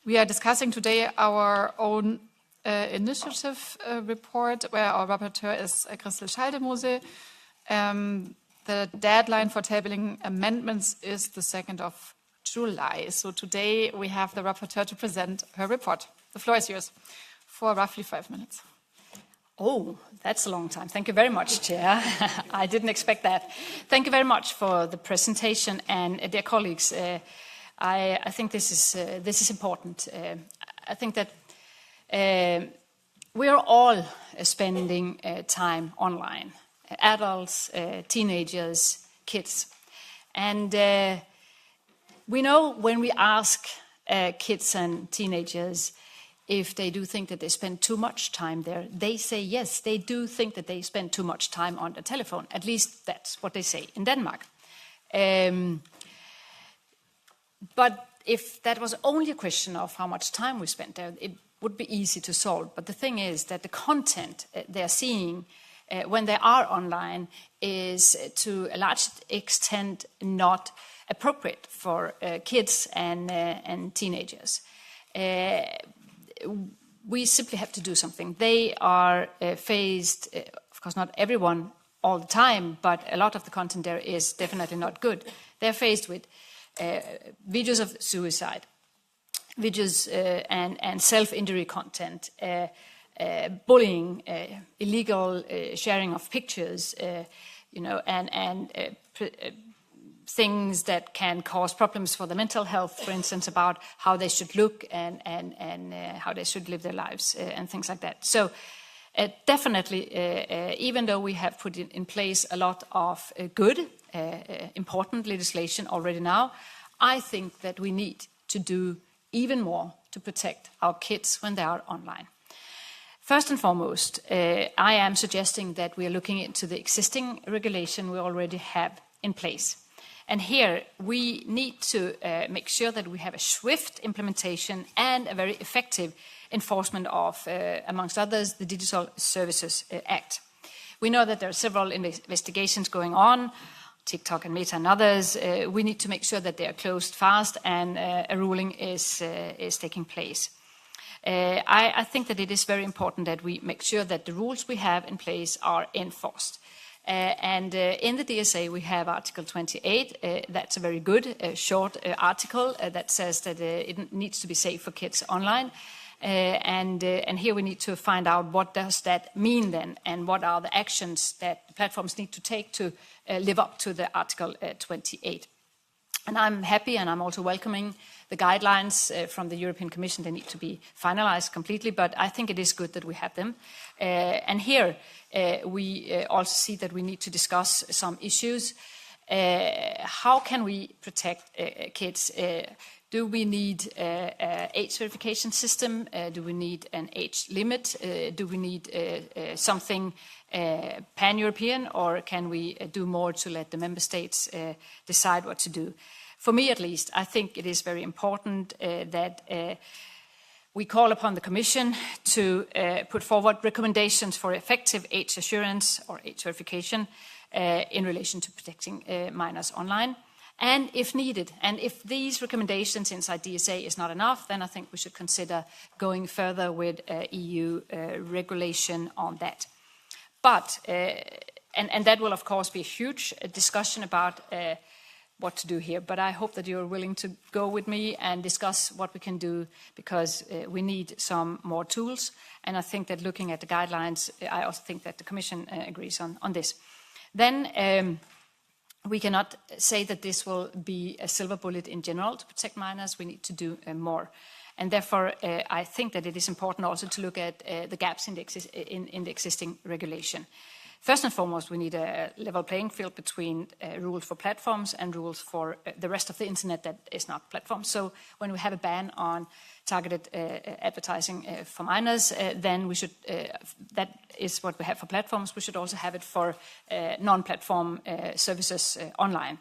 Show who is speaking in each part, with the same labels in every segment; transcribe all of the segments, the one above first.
Speaker 1: We are discussing today our own initiative report, where our rapporteur is Christel Schaldemose. The deadline for tabling amendments is the 2nd of July. So today we have the rapporteur to present her report. The floor is yours for roughly 5 minutes.
Speaker 2: Oh, that's a long time. Thank you very much, Chair. I didn't expect that. Thank you very much for the presentation, and dear colleagues, I think this is important. I think that we are all spending time online, adults, teenagers, kids, and we know when we ask kids and teenagers if they do think that they spend too much time there, they say yes, they do think that they spend too much time on the telephone. At least that's what they say in Denmark. But if that was only a question of how much time we spent there, it would be easy to solve. But the thing is that the content they're seeing when they are online is to a large extent not appropriate for kids and teenagers. We simply have to do something. They are faced, of course not everyone all the time, but a lot of the content there is definitely not good. They're faced with videos of suicide, videos and self-injury content, bullying, illegal sharing of pictures, and things that can cause problems for the mental health, for instance, about how they should look and how they should live their lives and things like that. So definitely, even though we have put in place a lot of good, important legislation already now, I think that we need to do even more to protect our kids when they are online. First and foremost, I am suggesting that we are looking into the existing regulation we already have in place. And here we need to make sure that we have a swift implementation and a very effective enforcement of, amongst others, the Digital Services Act. We know that there are several investigations going on, TikTok and Meta and others. We need to make sure that they are closed fast and a ruling is taking place. I think that it is very important that we make sure that the rules we have in place are enforced. In the DSA, we have Article 28. That's a very good, short article that says that it needs to be safe for kids online. And here we need to find out what does that mean then, and what are the actions that the platforms need to take to live up to the Article 28. And I'm happy, and I'm also welcoming the guidelines from the European Commission. They need to be finalized completely, but I think it is good that we have them. And here we also see that we need to discuss some issues. How can we protect kids? Do we need an age verification system? Do we need an age limit? Do we need something pan-European, or can we do more to let the member states decide what to do? For me, at least, I think it is very important that we call upon the Commission to put forward recommendations for effective age assurance or age verification in relation to protecting minors online. And if needed, and if these recommendations inside DSA is not enough, then I think we should consider going further with EU regulation on that. But, and that will of course be a huge discussion about what to do here, but I hope that you're willing to go with me and discuss what we can do, because we need some more tools. And I think that looking at the guidelines, I also think that the Commission agrees on this. Then we cannot say that this will be a silver bullet in general to protect minors. We need to do more. And therefore, I think that it is important also to look at the gaps in the existing regulation. First and foremost, we need a level playing field between rules for platforms and rules for the rest of the internet that is not platforms. So when we have a ban on targeted advertising for minors, then we should, that is what we have for platforms, we should also have it for non-platform services online.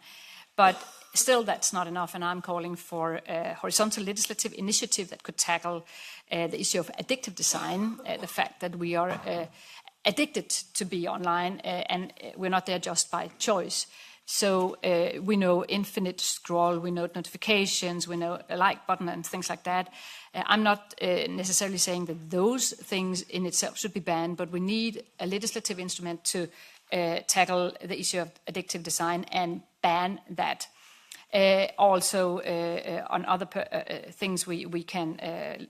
Speaker 2: But still, that's not enough, and I'm calling for a horizontal legislative initiative that could tackle the issue of addictive design, the fact that we are addicted to be online, and we're not there just by choice. So we know infinite scroll, we know notifications, we know a like button and things like that. I'm not necessarily saying that those things in itself should be banned, but we need a legislative instrument to tackle the issue of addictive design and ban that. Also, on other things we can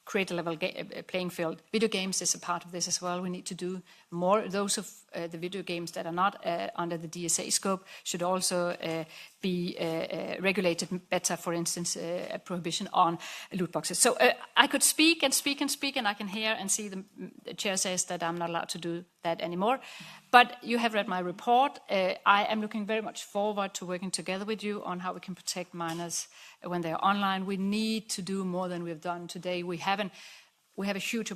Speaker 2: create a level playing field. Video games is a part of this as well. We need to do more. Those of the video games that are not under the DSA scope should also be regulated better. For instance, a prohibition on loot boxes. So I could speak and speak and speak, and I can hear and see the chair says that I'm not allowed to do that anymore. But you have read my report. I am looking very much forward to working together with you on how we can protect minors when they're online. We need to do more than we've done today. We have a huge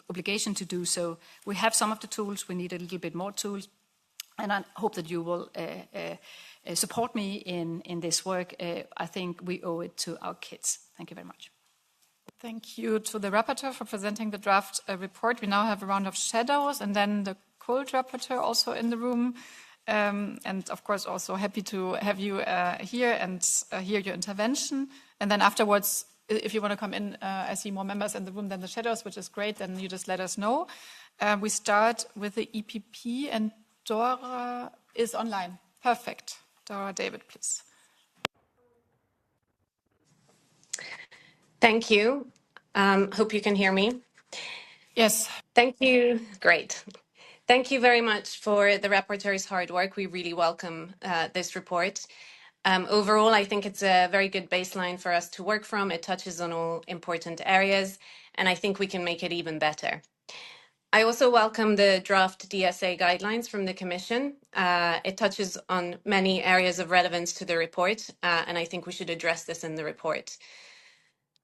Speaker 2: obligation to do so. We have some of the tools. We need a little bit more tools. And I hope that you will support me in this work. I think we owe it to our kids. Thank you very much.
Speaker 1: Thank you to the rapporteur for presenting the draft report. We now have a round of shadows and then the cold rapporteur also in the room. And of course, also happy to have you here and hear your intervention. And then afterwards, if you want to come in, I see more members in the room than the shadows, which is great. Then you just let us know. We start with the EPP, and Dora is online. Perfect. Dora David, please.
Speaker 3: Thank you. Hope you can hear me.
Speaker 1: Yes.
Speaker 3: Thank you. Great. Thank you very much for the rapporteur's hard work. We really welcome this report. Overall, I think it's a very good baseline for us to work from. It touches on all important areas, and I think we can make it even better. I also welcome the draft DSA guidelines from the Commission. It touches on many areas of relevance to the report, and I think we should address this in the report.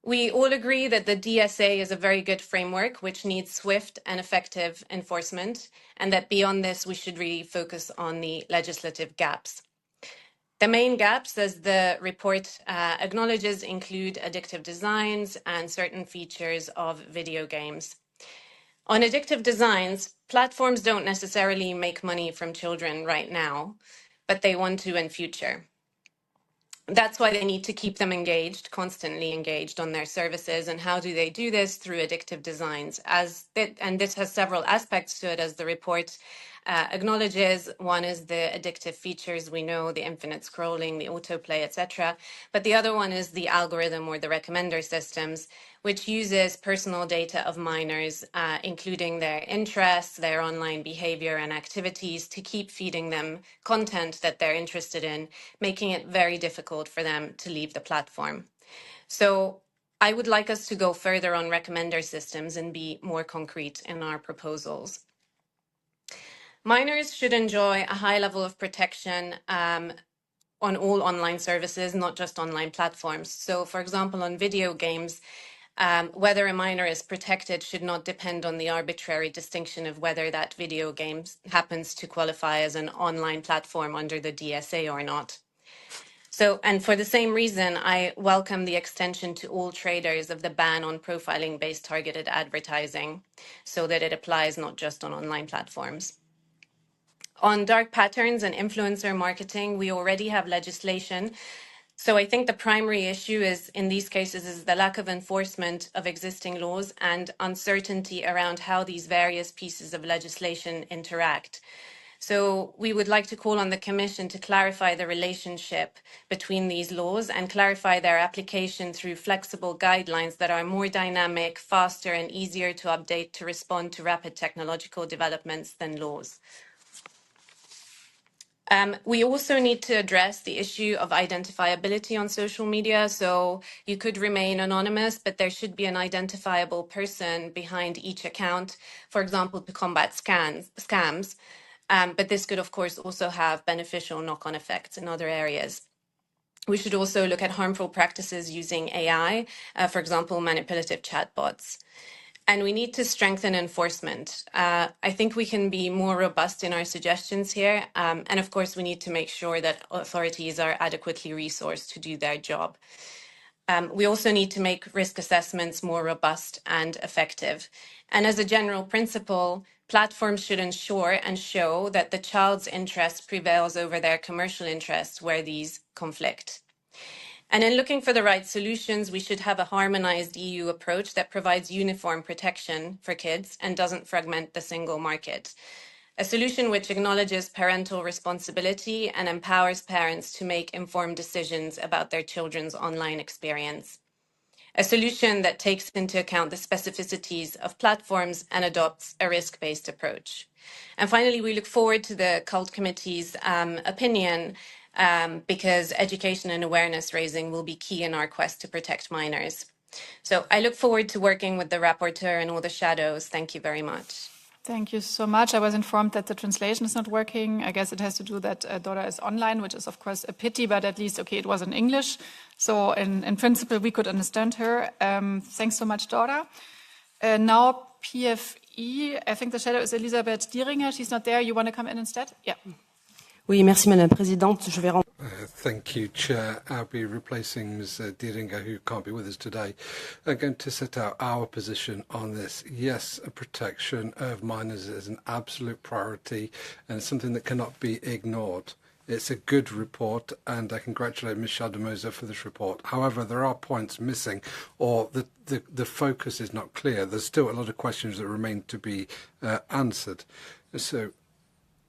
Speaker 3: We all agree that the DSA is a very good framework which needs swift and effective enforcement, and that beyond this, we should really focus on the legislative gaps. The main gaps, as the report acknowledges, include addictive designs and certain features of video games. On addictive designs, platforms don't necessarily make money from children right now, but they want to in future. That's why they need to keep them engaged, constantly engaged on their services. And how do they do this? Through addictive designs. And this has several aspects to it, as the report acknowledges. One is the addictive features. We know the infinite scrolling, the autoplay, etc. But the other one is the algorithm or the recommender systems, which uses personal data of minors, including their interests, their online behavior and activities, to keep feeding them content that they're interested in, making it very difficult for them to leave the platform. So I would like us to go further on recommender systems and be more concrete in our proposals. Minors should enjoy a high level of protection on all online services, not just online platforms. So, for example, on video games, whether a minor is protected should not depend on the arbitrary distinction of whether that video game happens to qualify as an online platform under the DSA or not. So, and for the same reason, I welcome the extension to all traders of the ban on profiling-based targeted advertising, so that it applies not just on online platforms. On dark patterns and influencer marketing, we already have legislation. So I think the primary issue is, in these cases, is the lack of enforcement of existing laws and uncertainty around how these various pieces of legislation interact. So we would like to call on the Commission to clarify the relationship between these laws and clarify their application through flexible guidelines that are more dynamic, faster, and easier to update to respond to rapid technological developments than laws. We also need to address the issue of identifiability on social media. So you could remain anonymous, but there should be an identifiable person behind each account, for example, to combat scams. But this could, of course, also have beneficial knock-on effects in other areas. We should also look at harmful practices using AI, for example, manipulative chatbots. And we need to strengthen enforcement. I think we can be more robust in our suggestions here. And of course, we need to make sure that authorities are adequately resourced to do their job. We also need to make risk assessments more robust and effective. And as a general principle, platforms should ensure and show that the child's interest prevails over their commercial interests where these conflict. And in looking for the right solutions, we should have a harmonized EU approach that provides uniform protection for kids and doesn't fragment the single market. A solution which acknowledges parental responsibility and empowers parents to make informed decisions about their children's online experience. A solution that takes into account the specificities of platforms and adopts a risk-based approach. And finally, we look forward to the CULT Committee's opinion because education and awareness raising will be key in our quest to protect minors. So I look forward to working with the rapporteur and all the shadows. Thank you very much.
Speaker 1: Thank you so much. I was informed that the translation is not working. I guess it has to do that Dora is online, which is of course a pity, but at least, okay, it was in English. So in principle, we could understand her. Thanks so much, Dora. Now PFE, I think the shadow is Elisabeth Grossmann. She's not there. You want to come in instead? Yeah.
Speaker 4: Oui, merci Madame la Présidente. Je vais
Speaker 5: Thank you, Chair. I'll be replacing Ms. Dieringa, who can't be with us today. I'm going to set out our position on this. Yes, protection of minors is an absolute priority and it's something that cannot be ignored. It's a good report and I congratulate Ms. Schaldemose for this report. However, there are points missing or the focus is not clear. There's still a lot of questions that remain to be answered. So,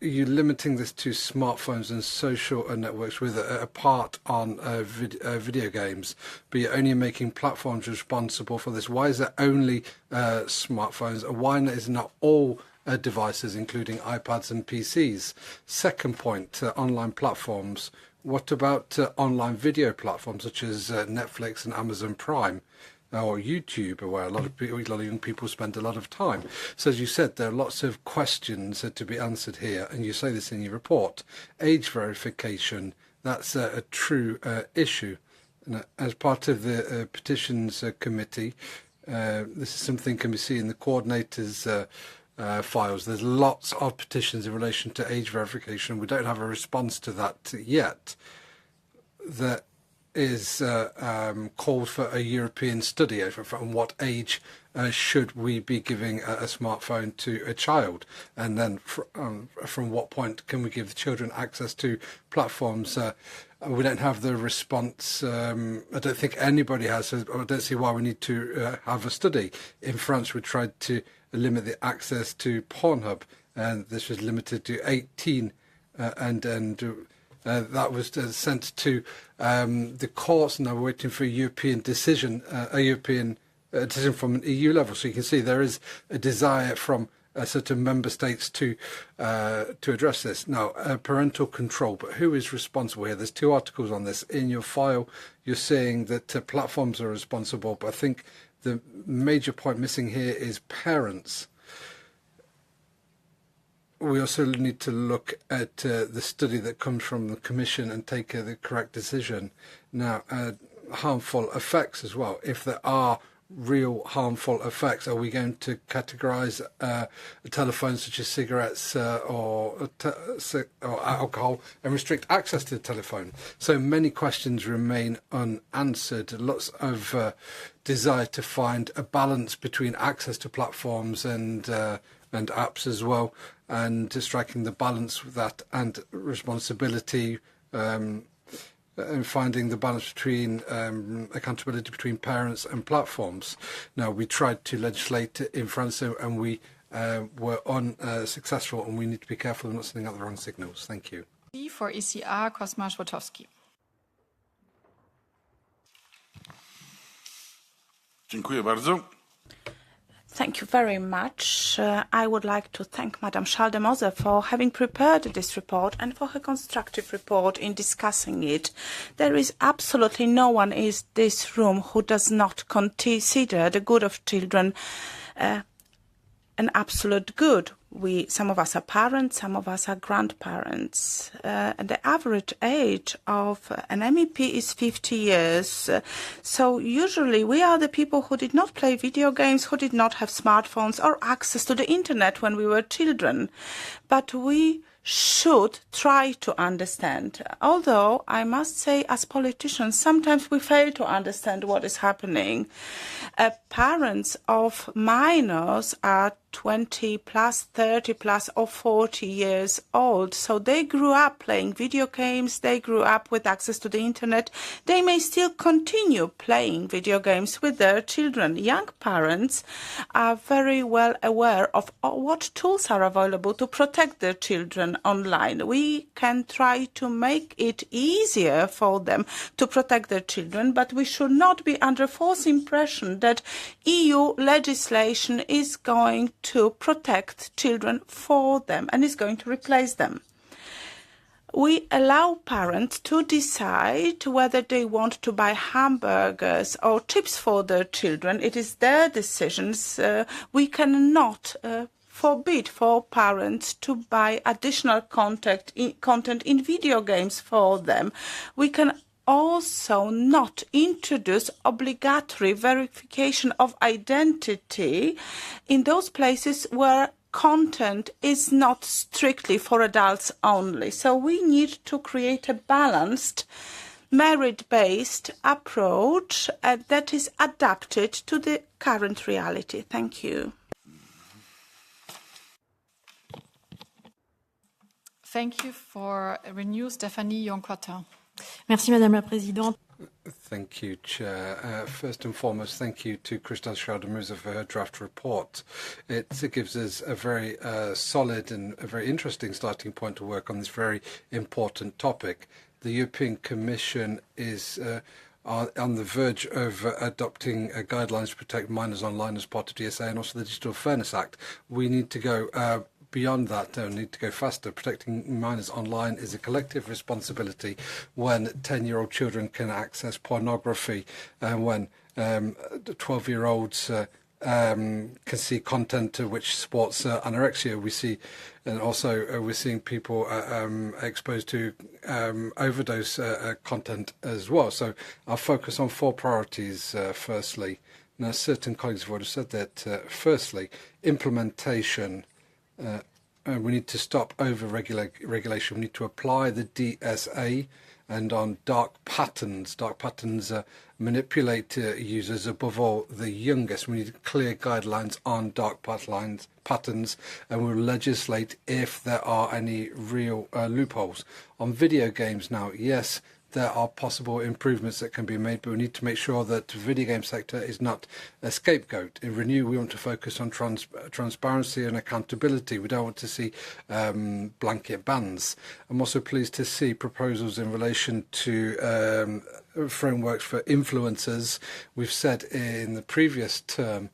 Speaker 5: you're limiting this to smartphones and social networks with a part on video games, but you're only making platforms responsible for this. Why is it only smartphones? Why is it not all devices, including iPads and PCs? Second point, online platforms. What about online video platforms such as Netflix and Amazon Prime? Or YouTube, where a lot of young people spend a lot of time. So as you said, there are lots of questions to be answered here, and you say this in your report. Age verification, that's a true issue. And as part of the Petitions Committee, this is something can be seen in the coordinators' files. There's lots of petitions in relation to age verification. We don't have a response to that yet. That is called for a European study on what age should we be giving a smartphone to a child, and then from what point can we give children access to platforms. We don't have the response. I don't think anybody has. So I don't see why we need to have a study. In France, we tried to limit the access to Pornhub, and this was limited to 18, that was sent to the courts, and now we're waiting for a European decision, decision from an EU level. So you can see there is a desire from certain member states to address this. Now, parental control, but who is responsible here? There's two articles on this. In your file, you're saying that platforms are responsible, but I think the major point missing here is parents. We also need to look at the study that comes from the Commission and take the correct decision. Now, harmful effects as well. If there are real harmful effects, are we going to categorise telephones such as cigarettes or alcohol and restrict access to the telephone? So many questions remain unanswered. Lots of desire to find a balance between access to platforms and apps as well, and striking the balance with that and responsibility, and finding the balance between accountability between parents and platforms. Now, we tried to legislate in France and we were unsuccessful, and we need to be careful of not sending out the wrong signals. Thank you.
Speaker 1: For ECR, Kosma Zlotowski.
Speaker 6: Dziękuję bardzo.
Speaker 7: Thank you very much. I would like to thank Madame Schaldemose for having prepared this report and for her constructive report in discussing it. There is absolutely no one in this room who does not consider the good of children an absolute good. Some of us are parents, some of us are grandparents. The average age of an MEP is 50 years. So usually we are the people who did not play video games, who did not have smartphones or access to the internet when we were children. But we should try to understand. Although I must say, as politicians, sometimes we fail to understand what is happening. Parents of minors are 20 plus, 30 plus, or 40 years old. So they grew up playing video games, they grew up with access to the internet. They may still continue playing video games with their children. Young parents are very well aware of what tools are available to protect their children online. We can try to make it easier for them to protect their children, but we should not be under false impression that EU legislation is going to protect children for them and is going to replace them. We allow parents to decide whether they want to buy hamburgers or chips for their children. It is their decisions. We cannot forbid for parents to buy additional content in video games for them. We can also not introduce obligatory verification of identity in those places where content is not strictly for adults only. So we need to create a balanced, merit-based approach that is adapted to the current reality. Thank you.
Speaker 1: Thank you for Renew, Stephanie Yon-Courtin.
Speaker 4: Merci, Madame la Présidente.
Speaker 5: Thank you, Chair. First and foremost, thank you to Christel Schaldemose for her draft report. It gives us a very solid and a very interesting starting point to work on this very important topic. The European Commission is on the verge of adopting guidelines to protect minors online as part of DSA and also the Digital Fairness Act. We need to go beyond that, need to go faster. Protecting minors online is a collective responsibility when 10-year-old children can access pornography and when 12-year-olds can see content which supports anorexia. We see, and also we're seeing people exposed to overdose content as well. So I'll focus on 4 priorities. Firstly, now certain colleagues have already said that. Firstly, implementation. We need to stop over-regulation. We need to apply the DSA and on dark patterns. Dark patterns manipulate users, above all the youngest. We need clear guidelines on dark patterns, and we'll legislate if there are any real loopholes. On video games now, yes, there are possible improvements that can be made, but we need to make sure that the video game sector is not a scapegoat. In Renew, we want to focus on transparency and accountability. We don't want to see blanket bans. I'm also pleased to see proposals in relation to frameworks for influencers. We've said in the previous term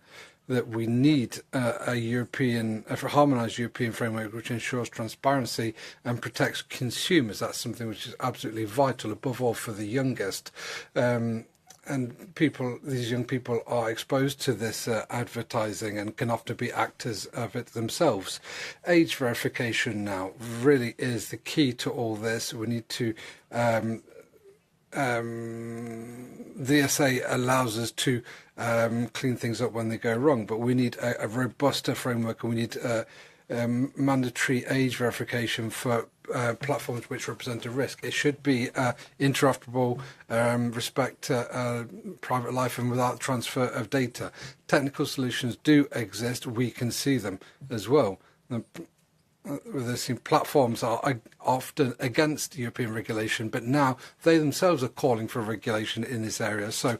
Speaker 5: that we need a harmonised European framework which ensures transparency and protects consumers. That's something which is absolutely vital, above all for the youngest. And these young people are exposed to this advertising and can often be actors of it themselves. Age verification now really is the key to all this. We need to DSA allows us to clean things up when they go wrong, but we need a robuster framework, and we need mandatory age verification for platforms which represent a risk. It should be interoperable, respect private life, and without transfer of data. Technical solutions do exist. We can see them as well. Platforms are often against European regulation, but now they themselves are calling for regulation in this area. So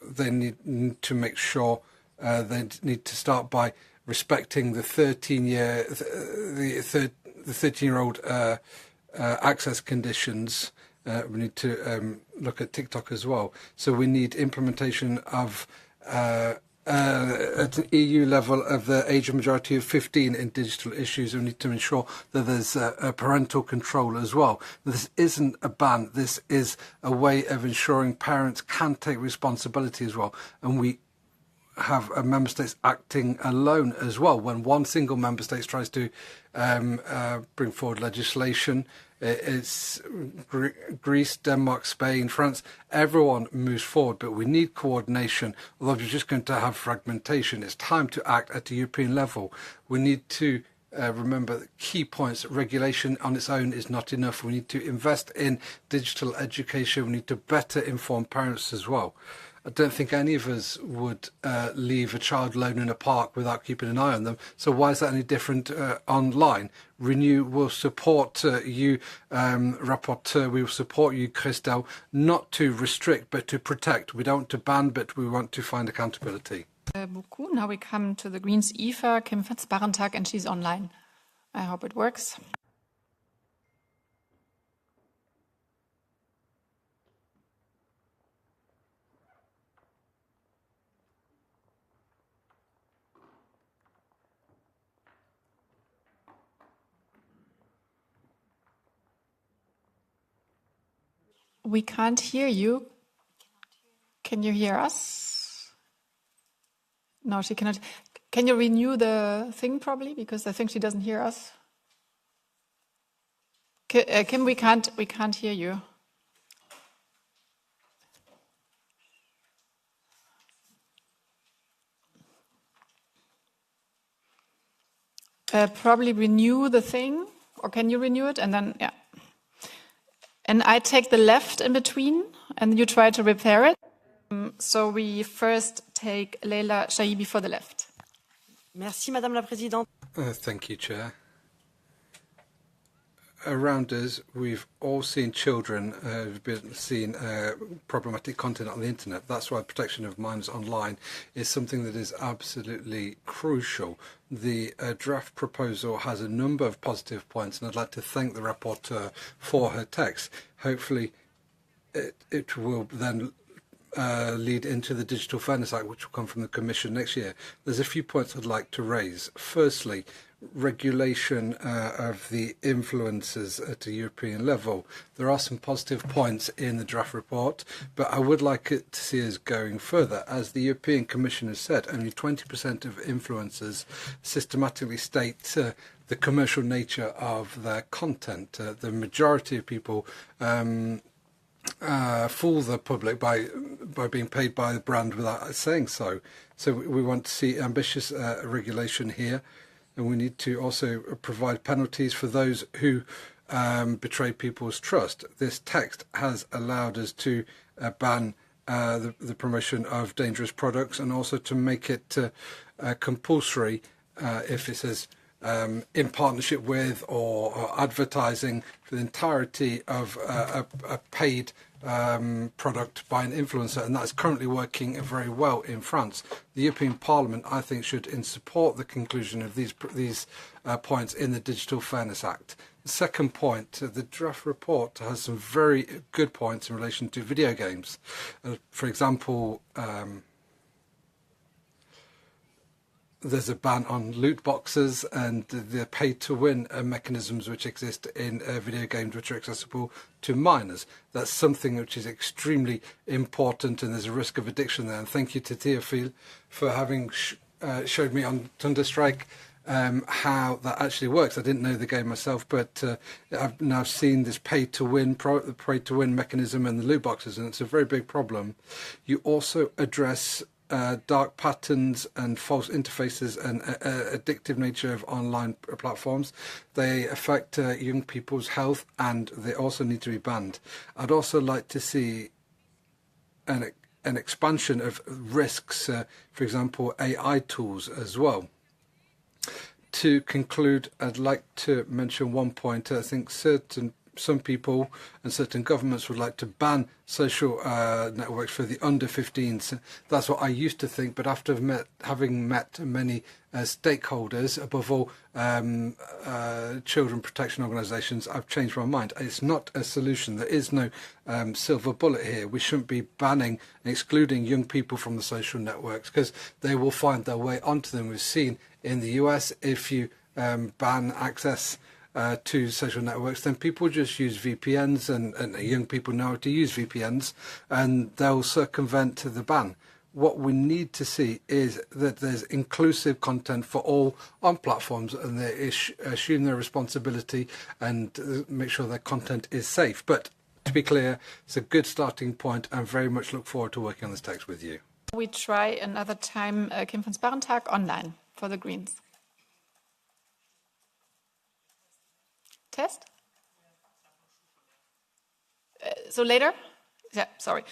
Speaker 5: they need to make sure they need to start by respecting the 13-year-old access conditions. We need to look at TikTok as well. So we need implementation of at an EU level of the age of majority of 15 in digital issues. We need to ensure that there's a parental control as well. This isn't a ban. This is a way of ensuring parents can take responsibility as well. And we have member states acting alone as well. When one single member state tries to bring forward legislation, it's Greece, Denmark, Spain, France, everyone moves forward, but we need coordination. Although we're just going to have fragmentation, it's time to act at the European level. We need to remember the key points. Regulation on its own is not enough. We need to invest in digital education. We need to better inform parents as well. I don't think any of us would leave a child alone in a park without keeping an eye on them. So why is that any different online? Renew will support you, rapporteur. We will support you, Christel, not to restrict but to protect. We don't want to ban, but we want to find accountability.
Speaker 1: Beaucoup. Now we come to the Greens Eva, Kim van Sparrentak, and she's online. I hope it works. We can't hear you. Can you hear us? No, she cannot. Can you renew the thing probably? Because I think she doesn't hear us. Kim, we can't hear you. Probably renew the thing, or can you renew it? And then, yeah. And I take the left in between, and you try to repair it. So we first take Leila Chaibi for the left.
Speaker 4: Merci, Madame la Présidente.
Speaker 5: Thank you, Chair. Around us, we've all seen children who've been seen problematic content on the internet. That's why protection of minors online is something that is absolutely crucial. The draft proposal has a number of positive points, and I'd like to thank the rapporteur for her text. Hopefully, it will then lead into the Digital Fairness Act, which will come from the Commission next year. There's a few points I'd like to raise. Firstly, regulation of the influences at a European level. There are some positive points in the draft report, but I would like it to see us going further. As the European Commission has said, only 20% of influencers systematically state the commercial nature of their content. The majority of people fool the public by being paid by the brand without saying so. So we want to see ambitious regulation here. And we need to also provide penalties for those who betray people's trust. This text has allowed us to ban the promotion of dangerous products, and also to make it compulsory if it says in partnership with or advertising for the entirety of a paid product by an influencer, and that's currently working very well in France. The European Parliament, I think, should support the conclusion of these points in the Digital Fairness Act. The second point, the draft report has some very good points in relation to video games. For example, there's a ban on loot boxes and the pay-to-win mechanisms which exist in video games which are accessible to minors. That's something which is extremely important, and there's a risk of addiction there. And thank you to Teofil for having showed me on Thunderstrike how that actually works. I didn't know the game myself, but I've now seen this pay-to-win mechanism and the loot boxes, and it's a very big problem. You also address dark patterns and false interfaces and addictive nature of online platforms. They affect young people's health, and they also need to be banned. I'd also like to see an expansion of risks, for example, AI tools as well. To conclude, I'd like to mention one point. I think some people and certain governments would like to ban social networks for the under 15s. That's what I used to think, but after having met many stakeholders, above all children protection organisations, I've changed my mind. It's not a solution. There is no silver bullet here. We shouldn't be banning and excluding young people from the social networks, because they will find their way onto them. We've seen in the US, if you ban access to social networks, then people just use VPNs, and young people know how to use VPNs, and they'll circumvent the ban. What we need to see is that there's inclusive content for all on platforms, and they assume their responsibility and make sure their content is safe. But to be clear, it's a good starting point, and very much look forward to working on this text with you.
Speaker 1: We try another time Kim van Sparrentak online for the Greens. Test? So later? Yeah, sorry.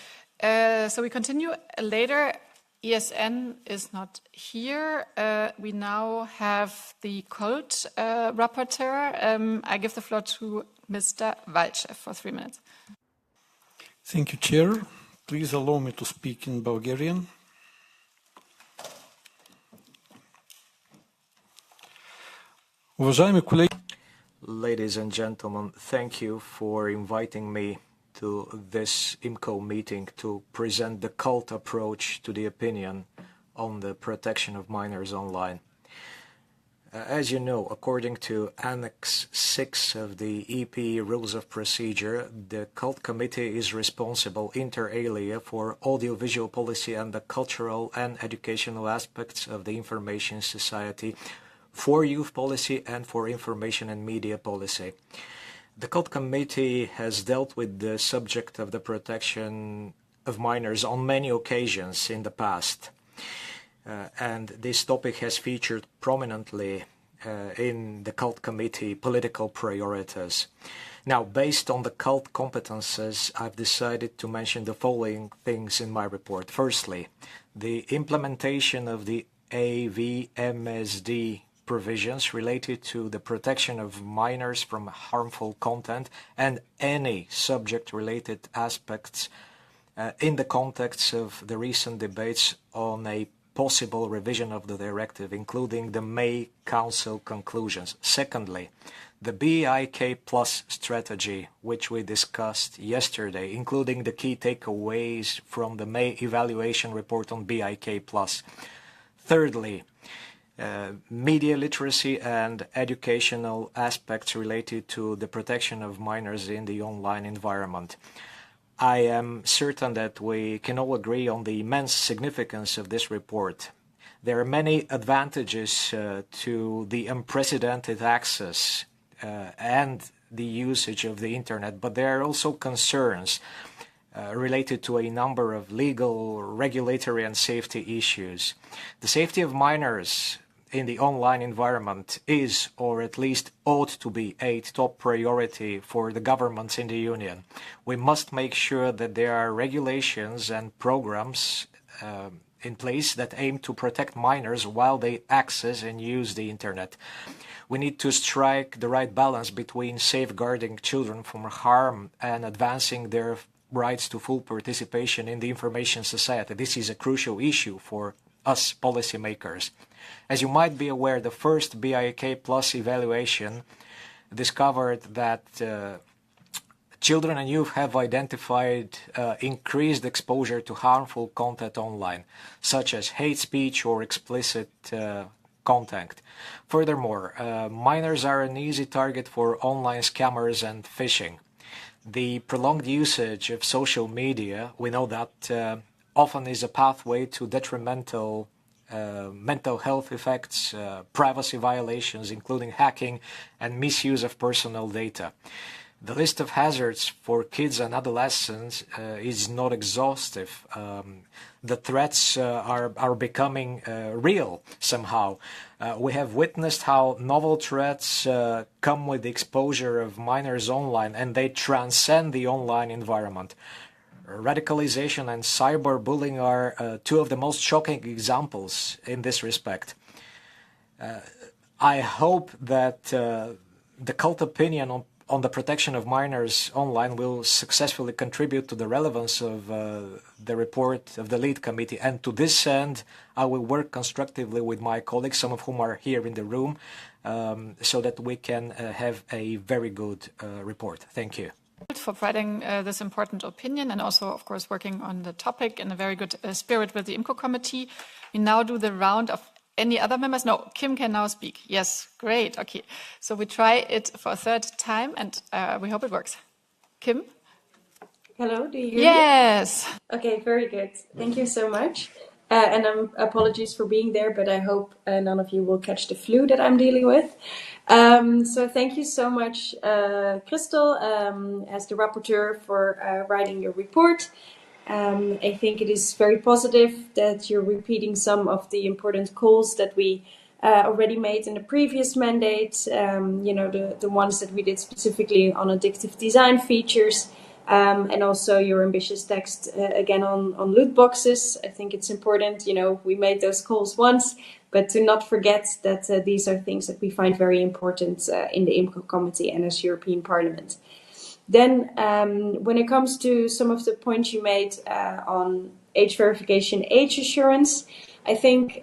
Speaker 1: So we continue later. ESN is not here. We now have the CULT rapporteur. I give the floor to Mr. Valchev for 3 minutes.
Speaker 8: Thank you, Chair. Please allow me to speak in Bulgarian.
Speaker 9: Ladies and gentlemen, thank you for inviting me to this IMCO meeting to present the CULT approach to the opinion on the protection of minors online. As you know, according to Annex 6 of the EP Rules of Procedure, the CULT Committee is responsible inter alia for audiovisual policy and the cultural and educational aspects of the information society, for youth policy and for information and media policy. The CULT Committee has dealt with the subject of the protection of minors on many occasions in the past. And this topic has featured prominently in the CULT Committee political priorities. Now, based on the CULT competences, I've decided to mention the following things in my report. Firstly, the implementation of the AVMSD provisions related to the protection of minors from harmful content and any subject-related aspects in the context of the recent debates on a possible revision of the directive, including the May Council conclusions. Secondly, the BIK Plus strategy, which we discussed yesterday, including the key takeaways from the May evaluation report on BIK Plus. Thirdly, media literacy and educational aspects related to the protection of minors in the online environment. I am certain that we can all agree on the immense significance of this report. There are many advantages to the unprecedented access and the usage of the internet, but there are also concerns related to a number of legal, regulatory and safety issues. The safety of minors in the online environment is, or at least ought to be, a top priority for the governments in the Union. We must make sure that there are regulations and programs in place that aim to protect minors while they access and use the internet. We need to strike the right balance between safeguarding children from harm and advancing their rights to full participation in the information society. This is a crucial issue for us policymakers. As you might be aware, the first BIK Plus evaluation discovered that children and youth have identified increased exposure to harmful content online, such as hate speech or explicit content. Furthermore, minors are an easy target for online scammers and phishing. The prolonged usage of social media, we know that often is a pathway to detrimental mental health effects, privacy violations, including hacking and misuse of personal data. The list of hazards for kids and adolescents is not exhaustive. The threats are becoming real somehow. We have witnessed how novel threats come with the exposure of minors online, and they transcend the online environment. Radicalization and cyberbullying are two of the most shocking examples in this respect. I hope that the CULT opinion on the protection of minors online will successfully contribute to the relevance of the report of the lead committee. And to this end, I will work constructively with my colleagues, some of whom are here in the room, so that we can have a very good report. Thank you.
Speaker 1: For providing this important opinion and also, of course, working on the topic in a very good spirit with the IMCO Committee. We now do the round of any other members. No, Kim can now speak. Yes, great. Okay, so we try it for a third time and we hope it works. Kim?
Speaker 10: Hello, do you hear me?
Speaker 1: Yes.
Speaker 10: Okay, very good. Thank you so much. And apologies for being there, but I hope none of you will catch the flu that I'm dealing with. So thank you so much, Christel, as the rapporteur, for writing your report. I think it is very positive that you're repeating some of the important calls that we already made in the previous mandate, the ones that we did specifically on addictive design features, And also your ambitious text again on loot boxes. I think it's important, we made those calls once, but to not forget that these are things that we find very important in the IMCO Committee and as European Parliament. Then when it comes to some of the points you made on age verification, age assurance, I think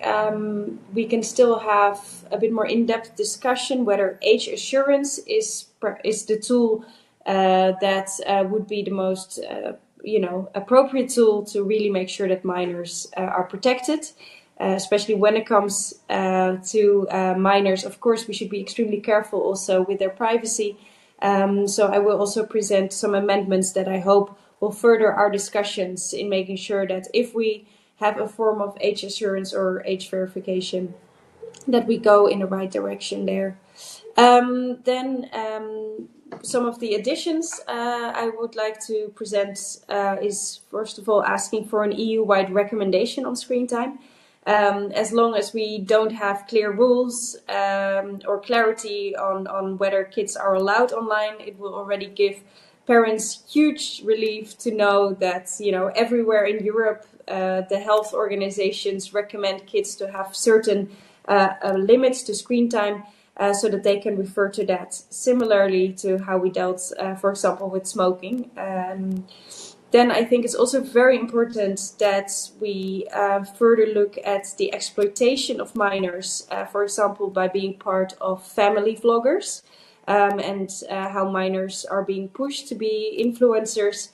Speaker 10: we can still have a bit more in-depth discussion whether age assurance is the tool that would be the most appropriate tool to really make sure that minors are protected. Especially when it comes to minors, of course, we should be extremely careful also with their privacy. So I will also present some amendments that I hope will further our discussions in making sure that if we have a form of age assurance or age verification, that we go in the right direction there. Then some of the additions I would like to present is, first of all, asking for an EU-wide recommendation on screen time. As long as we don't have clear rules or clarity on whether kids are allowed online, it will already give parents huge relief to know that, everywhere in Europe, the health organizations recommend kids to have certain limits to screen time so that they can refer to that. Similarly to how we dealt, for example, with smoking. Then I think it's also very important that we further look at the exploitation of minors, for example, by being part of family vloggers, and how minors are being pushed to be influencers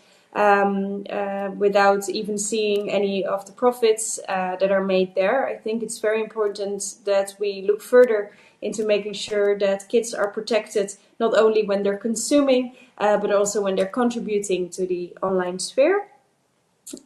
Speaker 10: without even seeing any of the profits that are made there. I think it's very important that we look further into making sure that kids are protected not only when they're consuming, but also when they're contributing to the online sphere.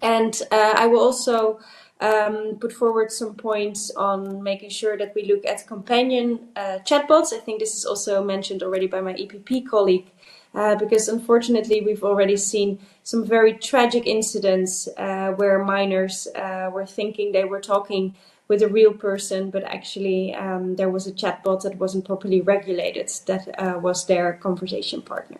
Speaker 10: And I will also put forward some points on making sure that we look at companion chatbots. I think this is also mentioned already by my EPP colleague, because unfortunately we've already seen some very tragic incidents where minors were thinking they were talking with a real person, but actually there was a chatbot that wasn't properly regulated, that was their conversation partner.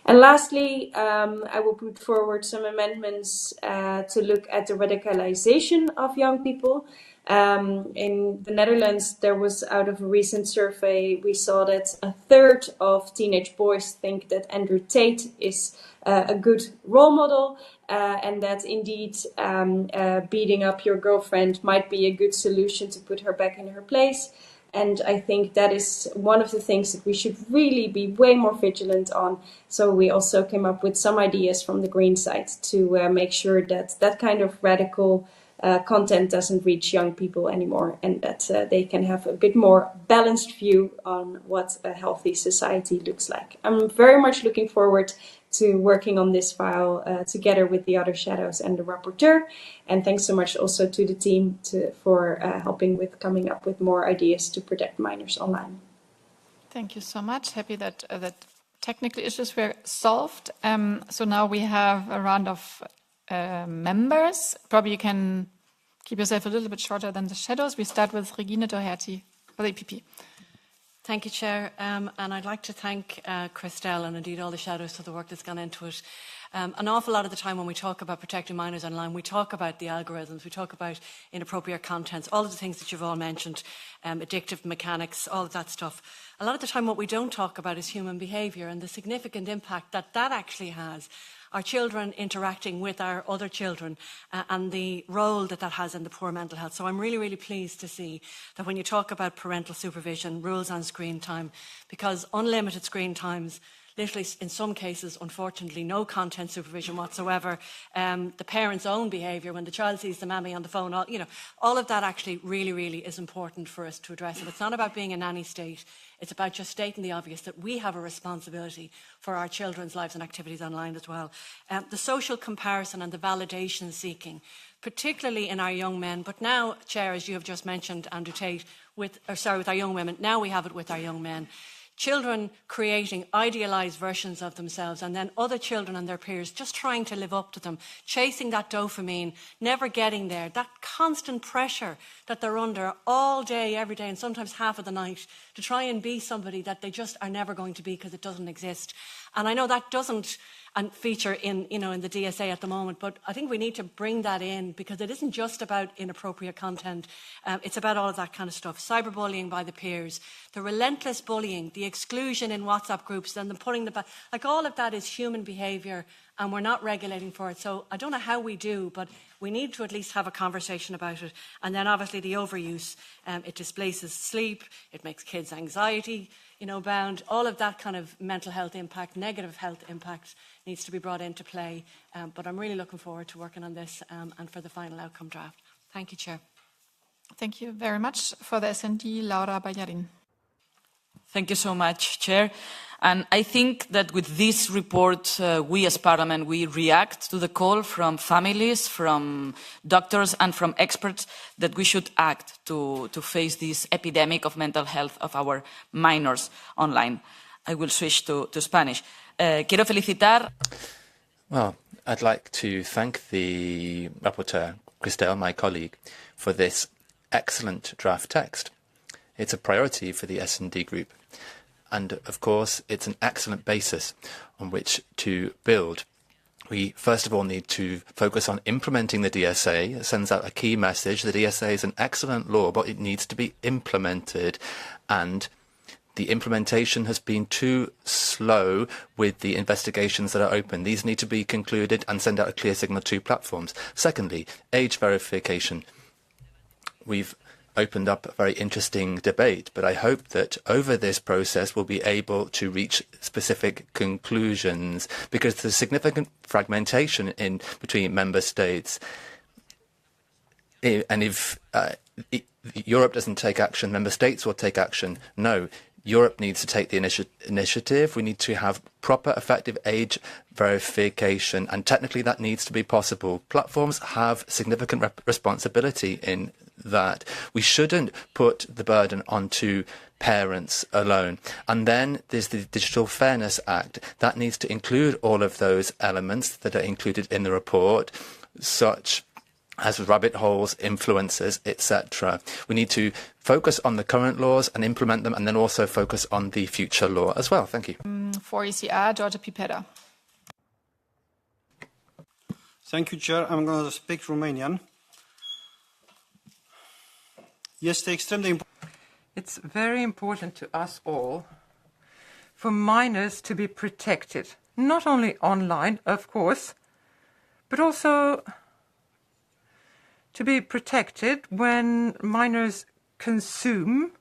Speaker 10: And lastly, I will put forward some amendments to look at the radicalization of young people. In the Netherlands, there was, out of a recent survey, we saw that 1/3 of teenage boys think that Andrew Tate is a good role model, and that indeed beating up your girlfriend might be a good solution to put her back in her place. And I think that is one of the things that we should really be way more vigilant on. So we also came up with some ideas from the Green side to make sure that that kind of radical content doesn't reach young people anymore, and that they can have a bit more balanced view on what a healthy society looks like. I'm very much looking forward to working on this file together with the other shadows and the rapporteur. And thanks so much also to the team for helping with coming up with more ideas to protect minors online.
Speaker 1: Thank you so much. Happy that that technical issues were solved. So now we have a round of members. Probably you can keep yourself a little bit shorter than the shadows. We start with Regina Doherty for the EPP.
Speaker 11: Thank you, Chair. And I'd like to thank Christel and indeed all the shadows for the work that's gone into it. An awful lot of the time when we talk about protecting minors online, we talk about the algorithms, we talk about inappropriate contents, all of the things that you've all mentioned, addictive mechanics, all of that stuff. A lot of the time what we don't talk about is human behaviour and the significant impact that that actually has. Our children interacting with our other children and the role that that has in the poor mental health. So I'm really, really pleased to see that when you talk about parental supervision, rules on screen time, because unlimited screen times, literally in some cases, unfortunately, no content supervision whatsoever, the parent's own behaviour when the child sees the mammy on the phone, all of that actually really, really is important for us to address. And it's not about being a nanny state. It's about just stating the obvious that we have a responsibility for our children's lives and activities online as well. The social comparison and the validation seeking, particularly in our young men, but now, Chair, as you have just mentioned, Andrew Tate, with our young women, now we have it with our young men. Children creating idealised versions of themselves and then other children and their peers just trying to live up to them, chasing that dopamine, never getting there, that constant pressure that they're under all day, every day and sometimes half of the night to try and be somebody that they just are never going to be because it doesn't exist. And I know that doesn't and feature in, in the DSA at the moment. But I think we need to bring that in, because it isn't just about inappropriate content. It's about all of that kind of stuff. Cyberbullying by the peers, the relentless bullying, the exclusion in WhatsApp groups, then the putting the back, like all of that is human behaviour, and we're not regulating for it. So I don't know how we do, but we need to at least have a conversation about it. And then obviously the overuse, it displaces sleep, it makes kids anxiety, bound. All of that kind of mental health impact, negative health impact needs to be brought into play. But I'm really looking forward to working on this and for the final outcome draft. Thank you, Chair.
Speaker 1: Thank you very much. For the SND, Laura Ballarin.
Speaker 12: Thank you so much, Chair. And I think that with this report, we as Parliament, we react to the call from families, from doctors and from experts that we should act to face this epidemic of mental health of our minors online. I will switch to Spanish. Quiero felicitar.
Speaker 13: Well, I'd like to thank the rapporteur, Christel, my colleague, for this excellent draft text. It's a priority for the S&D group. And, of course, it's an excellent basis on which to build. We, first of all, need to focus on implementing the DSA. It sends out a key message. The DSA is an excellent law, but it needs to be implemented. And the implementation has been too slow with the investigations that are open. These need to be concluded and send out a clear signal to platforms. Secondly, age verification. We've opened up a very interesting debate, but I hope that over this process we'll be able to reach specific conclusions, because there's significant fragmentation in between member states. And if Europe doesn't take action, member states will take action. No, Europe needs to take the initiative. We need to have proper, effective age verification, and technically that needs to be possible. Platforms have significant responsibility in that. We shouldn't put the burden onto parents alone. And then there's the Digital Fairness Act. That needs to include all of those elements that are included in the report, such as rabbit holes, influencers, etc. We need to focus on the current laws and implement them, and then also focus on the future law as well. Thank you.
Speaker 1: For ECR, Gheorghe Piperea.
Speaker 14: Thank you, Chair. I'm going to speak Romanian.
Speaker 15: It's very important to us all for minors to be protected, not only online, of course, but also to be protected when minors consume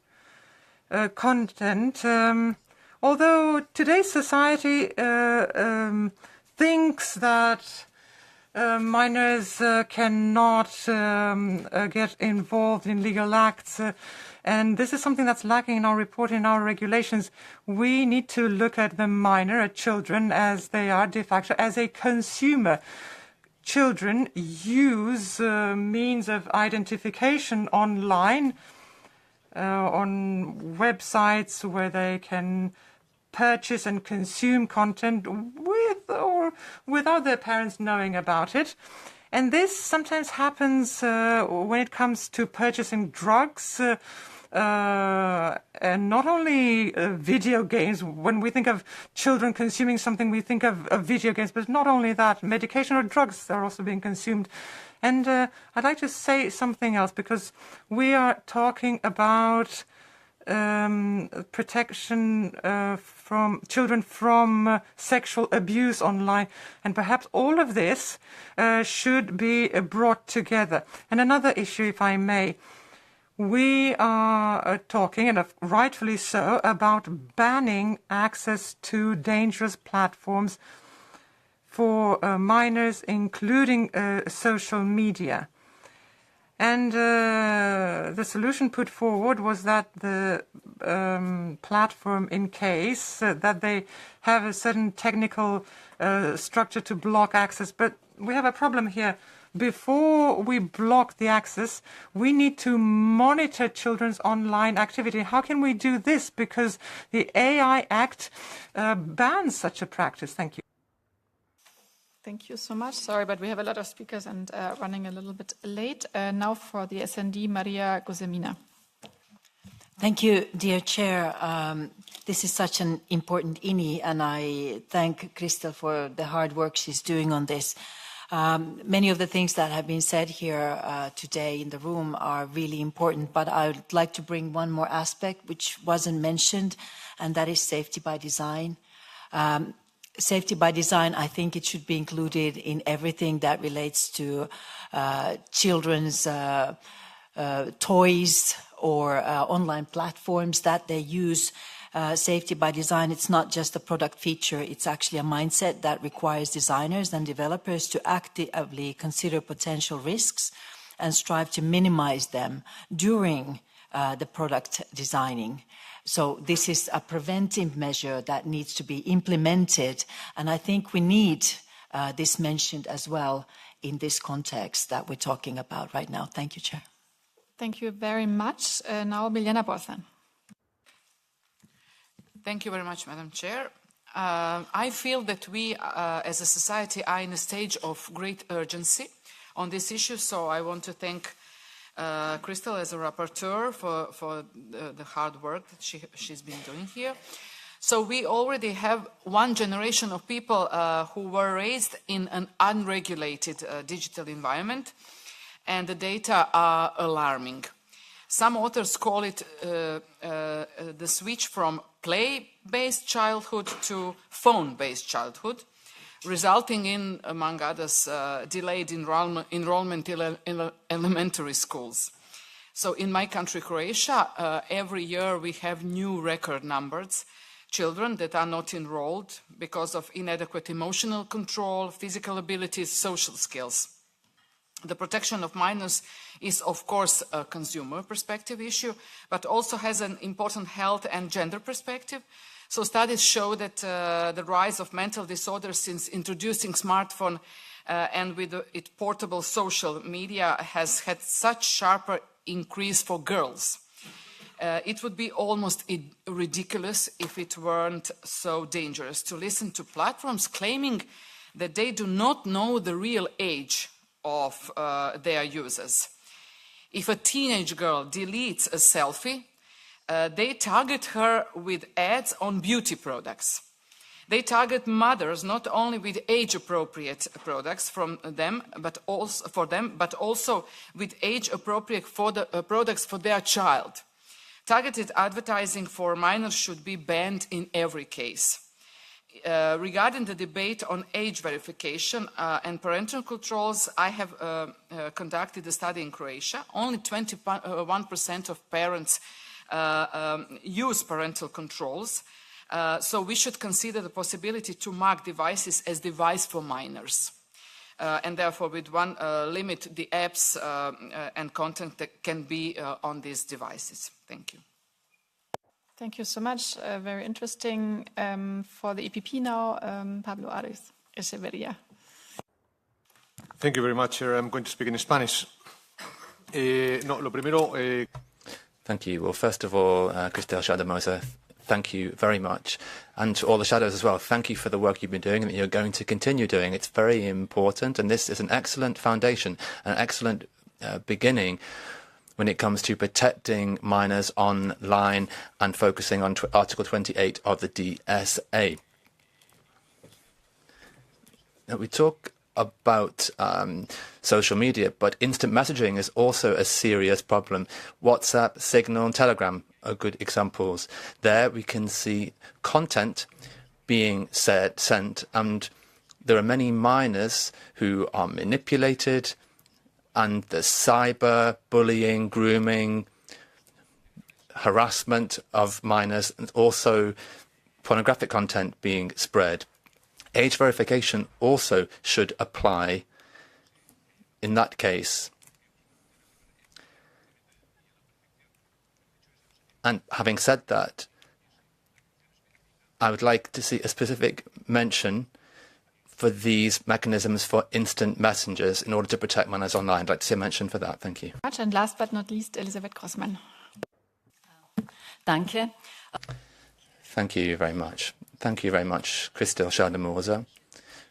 Speaker 15: content. Although today's society thinks that minors cannot get involved in legal acts, and this is something that's lacking in our report, in our regulations. We need to look at the minor, at children, as they are de facto, as a consumer. Children use means of identification online, on websites where they can purchase and consume content with or without their parents knowing about it. And this sometimes happens when it comes to purchasing drugs, and not only video games. When we think of children consuming something, we think of video games, but not only that, medication or drugs are also being consumed. And I'd like to say something else, because we are talking about protection from children from sexual abuse online, and perhaps all of this should be brought together. And another issue, if I may, we are talking, and rightfully so, about banning access to dangerous platforms for minors, including social media. And the solution put forward was that the platform, in case that they have a certain technical structure to block access. But we have a problem here. Before we block the access, we need to monitor children's online activity. How can we do this? Because the AI Act bans such a practice. Thank you.
Speaker 1: Thank you so much. Sorry, but we have a lot of speakers and running a little bit late. Now for the SND, Maria Guzenina.
Speaker 16: Thank you, dear Chair. This is such an important INI, and I thank Christel for the hard work she's doing on this. Many of the things that have been said here today in the room are really important, but I would like to bring one more aspect which wasn't mentioned, and that is safety by design. Safety by design, I think it should be included in everything that relates to children's toys or online platforms that they use. Safety by design, it's not just a product feature, it's actually a mindset that requires designers and developers to actively consider potential risks and strive to minimize them during the product designing. So this is a preventive measure that needs to be implemented, and I think we need this mentioned as well in this context that we're talking about right now. Thank you, Chair.
Speaker 1: Thank you very much. Now, Biljana Borzan.
Speaker 12: Thank you very much, Madam Chair. I feel that we, as a society, are in a stage of great urgency on this issue, so I want to thank Christel as a rapporteur for the hard work that she's been doing here. So we already have one generation of people who were raised in an unregulated digital environment, and the data are alarming. Some authors call it the switch from play-based childhood to phone-based childhood, resulting in, among others, delayed enrollment in elementary schools. So in my country, Croatia, every year we have new record numbers, children that are not enrolled because of inadequate emotional control, physical abilities, social skills. The protection of minors is, of course, a consumer perspective issue, but also has an important health and gender perspective. So studies show that the rise of mental disorders since introducing smartphone and with its portable social media has had such sharper increase for girls. It would be almost ridiculous if it weren't so dangerous to listen to platforms claiming that they do not know the real age of their users. If a teenage girl deletes a selfie, they target her with ads on beauty products. They target mothers not only with age-appropriate products from them, but also with age-appropriate products for their child. Targeted advertising for minors should be banned in every case. Regarding the debate on age verification and parental controls, I have conducted a study in Croatia. Only 21% of parents use parental controls, so we should consider the possibility to mark devices as device for minors. And therefore, with one limit the apps and content that can be on these devices. Thank you.
Speaker 1: Thank you so much. Very interesting. For the EPP now, Pablo Arias, Echeverria.
Speaker 17: Thank you very much, Chair. I'm going to speak in Spanish. Lo primero,
Speaker 13: Thank you. Well, first of all, Christel Schaldemose, thank you very much. And to all the shadows as well, thank you for the work you've been doing and that you're going to continue doing. It's very important, and this is an excellent foundation, an excellent beginning when it comes to protecting minors online and focusing on Article 28 of the DSA. Now, we talk about social media, but instant messaging is also a serious problem. WhatsApp, Signal, and Telegram are good examples. There we can see content being sent, and there are many minors who are manipulated, and the cyber bullying, grooming, harassment of minors, and also pornographic content being spread. Age verification also should apply in that case. And having said that, I would like to see a specific mention for these mechanisms for instant messengers in order to protect minors online. I'd like to see a mention for that. Thank you.
Speaker 1: And last but not least, Elisabeth Grossmann.
Speaker 2: Danke.
Speaker 13: Thank you very much. Thank you very much, Christel Schaldemose,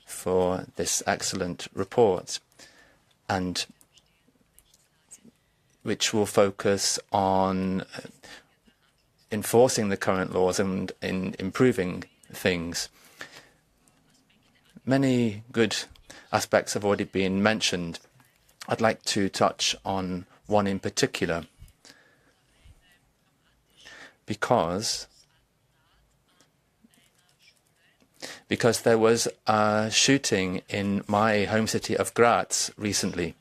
Speaker 13: for this excellent report, and which will focus on enforcing the current laws and in improving things. Many good aspects have already been mentioned. I'd like to touch on one in particular, because there was a shooting in my home city of Graz recently.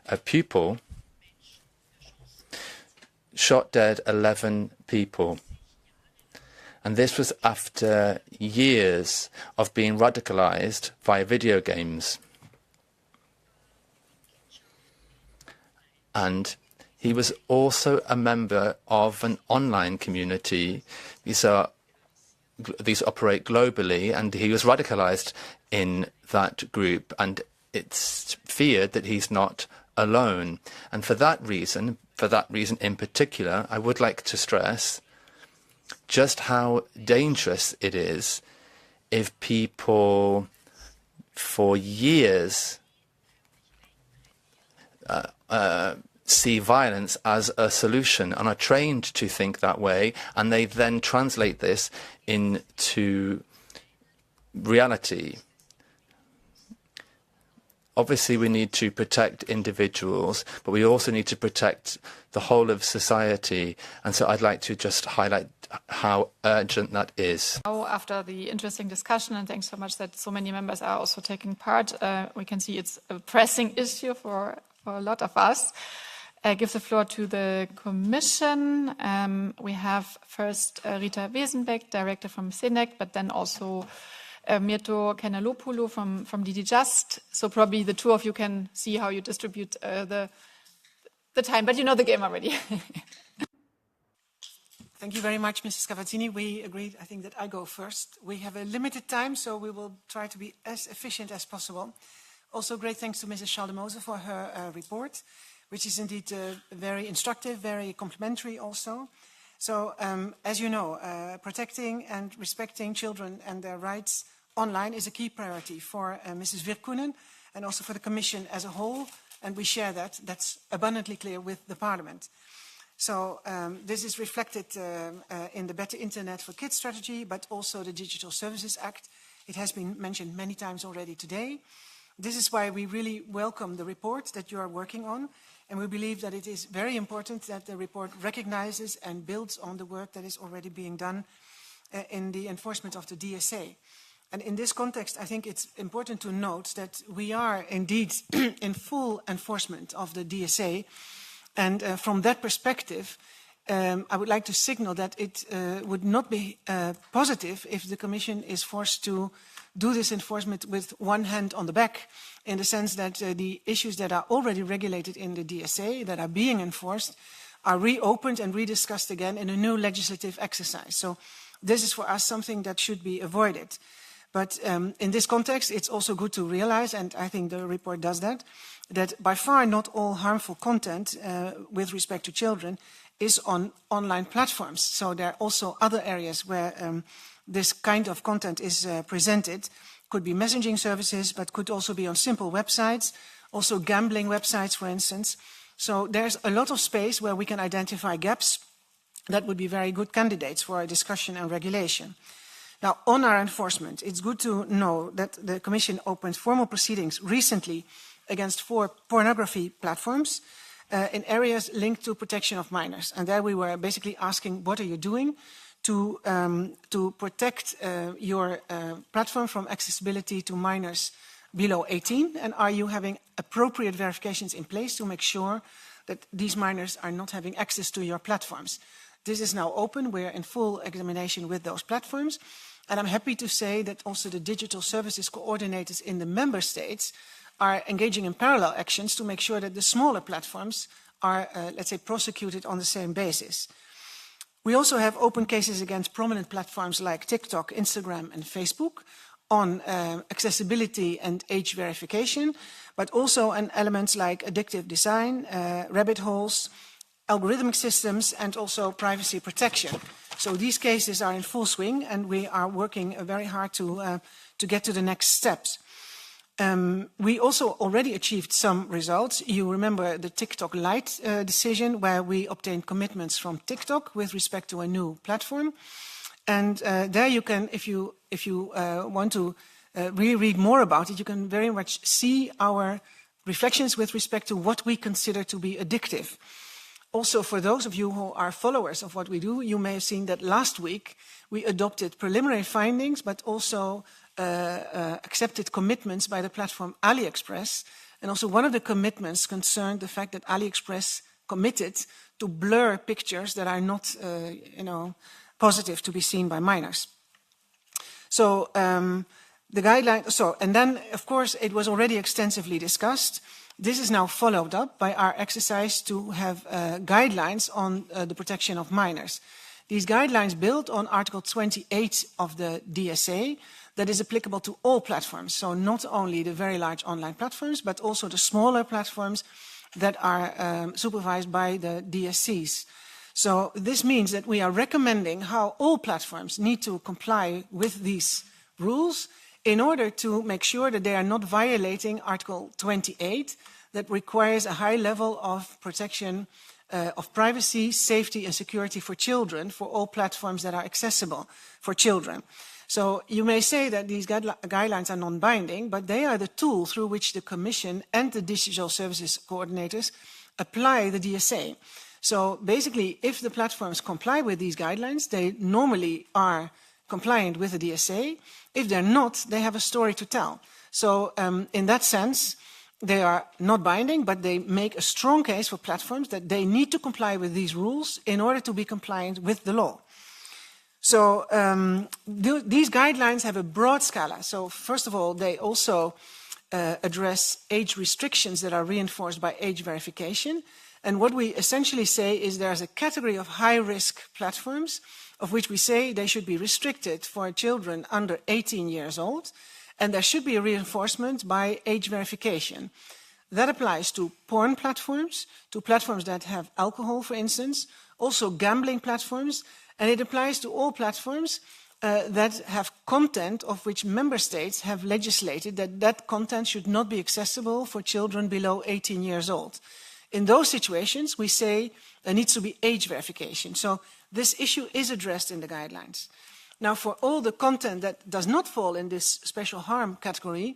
Speaker 13: A pupil shot dead 11 people. And this was after years of being radicalized via video games. And he was also a member of an online community. These operate globally, and he was radicalized in that group, and it's feared that he's not alone. And for that reason in particular, I would like to stress just how dangerous it is if people for years see violence as a solution and are trained to think that way, and they then translate this into reality. Obviously, we need to protect individuals, but we also need to protect the whole of society. And so I'd like to just highlight how urgent that is.
Speaker 1: Now, after the interesting discussion, and thanks so much that so many members are also taking part, we can see it's a pressing issue for a lot of us. I give the floor to the Commission. We have first Rita Wesenbeck, Director from SENEC, but then also Mirto Kenalopoulou from DG Just. So probably the two of you can see how you distribute the time, but you know the game already.
Speaker 18: Thank you very much, Mrs. Cavazzini. We agreed, I think, that I go first. We have a limited time, so we will try to be as efficient as possible. Also, great thanks to Mrs. Schaldemose for her report, which is indeed very instructive, very complimentary also. So, as you know, protecting and respecting children and their rights online is a key priority for Mrs. Virkkunen and also for the Commission as a whole, and we share that. That's abundantly clear with the Parliament. So this is reflected in the Better Internet for Kids strategy, but also the Digital Services Act. It has been mentioned many times already today. This is why we really welcome the report that you are working on, and we believe that it is very important that the report recognizes and builds on the work that is already being done in the enforcement of the DSA. And in this context, I think it's important to note that we are indeed in full enforcement of the DSA. And from that perspective, I would like to signal that it would not be positive if the Commission is forced to do this enforcement with one hand on the back, in the sense that the issues that are already regulated in the DSA, that are being enforced, are reopened and rediscussed again in a new legislative exercise. So this is for us something that should be avoided. But in this context, it's also good to realize, and I think the report does that by far not all harmful content with respect to children is on online platforms. So there are also other areas where this kind of content is presented. Could be messaging services, but could also be on simple websites, also gambling websites, for instance. So there's a lot of space where we can identify gaps that would be very good candidates for a discussion and regulation. Now, on our enforcement, it's good to know that the Commission opened formal proceedings recently against 4 pornography platforms in areas linked to protection of minors. And there we were basically asking, what are you doing to protect your platform from accessibility to minors below 18? And are you having appropriate verifications in place to make sure that these minors are not having access to your platforms? This is now open. We're in full examination with those platforms. And I'm happy to say that also the digital services coordinators in the member states are engaging in parallel actions to make sure that the smaller platforms are, let's say, prosecuted on the same basis. We also have open cases against prominent platforms like TikTok, Instagram, and Facebook on accessibility and age verification, but also on elements like addictive design, rabbit holes, algorithmic systems, and also privacy protection. So these cases are in full swing, and we are working very hard to get to the next steps. We also already achieved some results. You remember the TikTok Lite decision, where we obtained commitments from TikTok with respect to a new platform. And there you can, if you want to really read more about it, you can very much see our reflections with respect to what we consider to be addictive. Also, for those of you who are followers of what we do, you may have seen that last week we adopted preliminary findings, but also accepted commitments by the platform AliExpress. And also one of the commitments concerned the fact that AliExpress committed to blur pictures that are not, positive to be seen by minors. So the guideline, and then of course it was already extensively discussed. This is now followed up by our exercise to have guidelines on the protection of minors. These guidelines build on Article 28 of the DSA that is applicable to all platforms. So not only the very large online platforms, but also the smaller platforms that are supervised by the DSCs. So this means that we are recommending how all platforms need to comply with these rules in order to make sure that they are not violating Article 28 that requires a high level of protection of privacy, safety and security for children for all platforms that are accessible for children. So you may say that these guidelines are non-binding, but they are the tool through which the Commission and the digital services coordinators apply the DSA. So basically, if the platforms comply with these guidelines, they normally are compliant with the DSA. If they're not, they have a story to tell. So in that sense, they are not binding, but they make a strong case for platforms that they need to comply with these rules in order to be compliant with the law. So these guidelines have a broad scala. So first of all, they also address age restrictions that are reinforced by age verification. And what we essentially say is there's a category of high-risk platforms of which we say they should be restricted for children under 18 years old, and there should be a reinforcement by age verification. That applies to porn platforms, to platforms that have alcohol, for instance, also gambling platforms, and it applies to all platforms that have content of which member states have legislated that that content should not be accessible for children below 18 years old. In those situations, we say there needs to be age verification. So this issue is addressed in the guidelines. Now, for all the content that does not fall in this special harm category,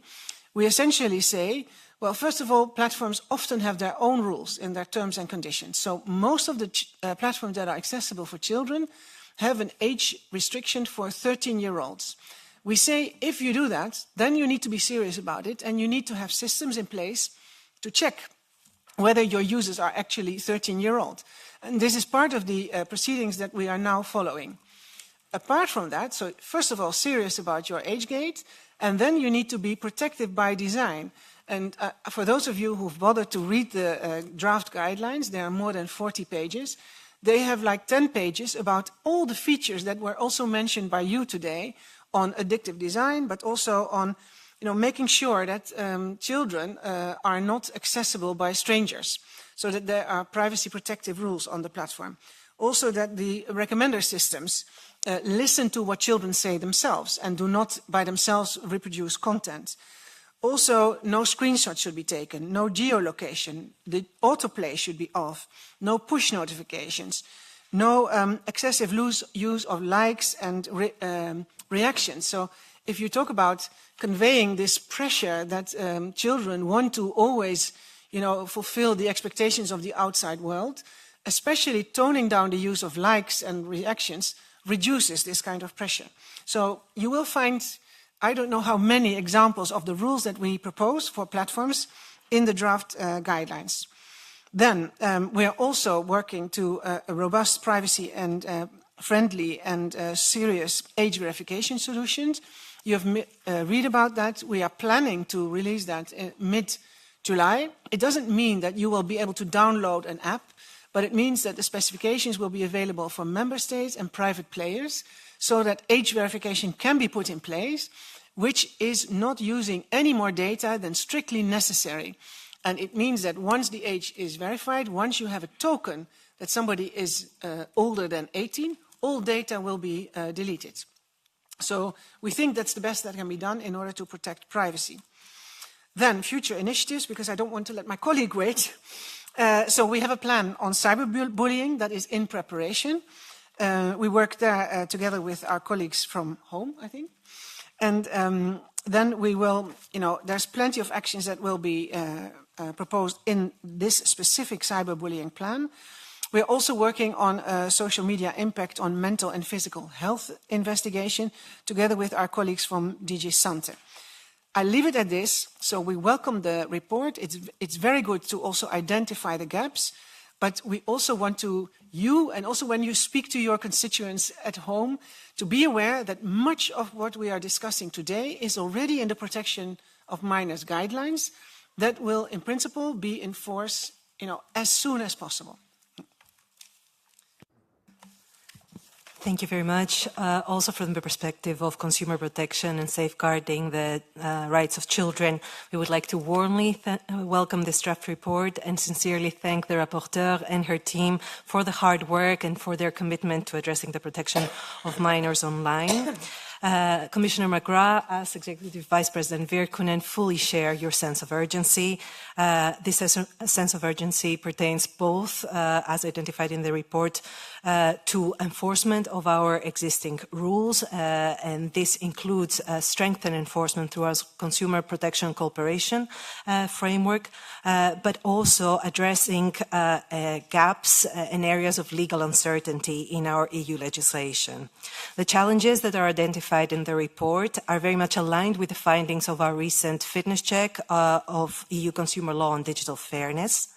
Speaker 18: we essentially say, well, first of all, platforms often have their own rules in their terms and conditions. So most of the platforms that are accessible for children have an age restriction for 13-year-olds. We say, if you do that, then you need to be serious about it, and you need to have systems in place to check whether your users are actually 13-year-old. And this is part of the proceedings that we are now following. Apart from that, so first of all, serious about your age gate, and then you need to be protective by design. And for those of you who've bothered to read the draft guidelines, there are more than 40 pages. They have like 10 pages about all the features that were also mentioned by you today on addictive design, but also on making sure that children are not accessible by strangers, so that there are privacy protective rules on the platform. Also that the recommender systems listen to what children say themselves and do not by themselves reproduce content. Also, no screenshots should be taken, no geolocation, the autoplay should be off, no push notifications, no excessive use of likes and reactions. So if you talk about conveying this pressure that children want to always, fulfill the expectations of the outside world, especially toning down the use of likes and reactions reduces this kind of pressure. So you will find, I don't know how many examples of the rules that we propose for platforms in the draft guidelines. Then we are also working to a robust privacy and friendly and serious age verification solutions. You have read about that. We are planning to release that in mid-July. It doesn't mean that you will be able to download an app, but it means that the specifications will be available for member states and private players so that age verification can be put in place, which is not using any more data than strictly necessary. And it means that once the age is verified, once you have a token that somebody is older than 18, all data will be deleted. So we think that's the best that can be done in order to protect privacy. Then future initiatives, because I don't want to let my colleague wait. So we have a plan on cyberbullying that is in preparation. We work there together with our colleagues from home, I think. And then we will, there's plenty of actions that will be proposed in this specific cyberbullying plan. We're also working on social media impact on mental and physical health investigation, together with our colleagues from DG Sante. I leave it at this. So we welcome the report. It's very good to also identify the gaps, but we also want you, and also when you speak to your constituents at home, to be aware that much of what we are discussing today is already in the protection of minors guidelines that will, in principle, be in force, as soon as possible.
Speaker 19: Thank you very much. Also from the perspective of consumer protection and safeguarding the rights of children, we would like to warmly welcome this draft report and sincerely thank the rapporteur and her team for the hard work and for their commitment to addressing the protection of minors online. Commissioner McGrath, as Executive Vice President Virkkunen, fully share your sense of urgency. This sense of urgency pertains both, as identified in the report, to enforcement of our existing rules, and this includes strengthened enforcement through our consumer protection cooperation framework, but also addressing gaps and areas of legal uncertainty in our EU legislation. The challenges that are identified in the report are very much aligned with the findings of our recent fitness check of EU consumer law on digital fairness.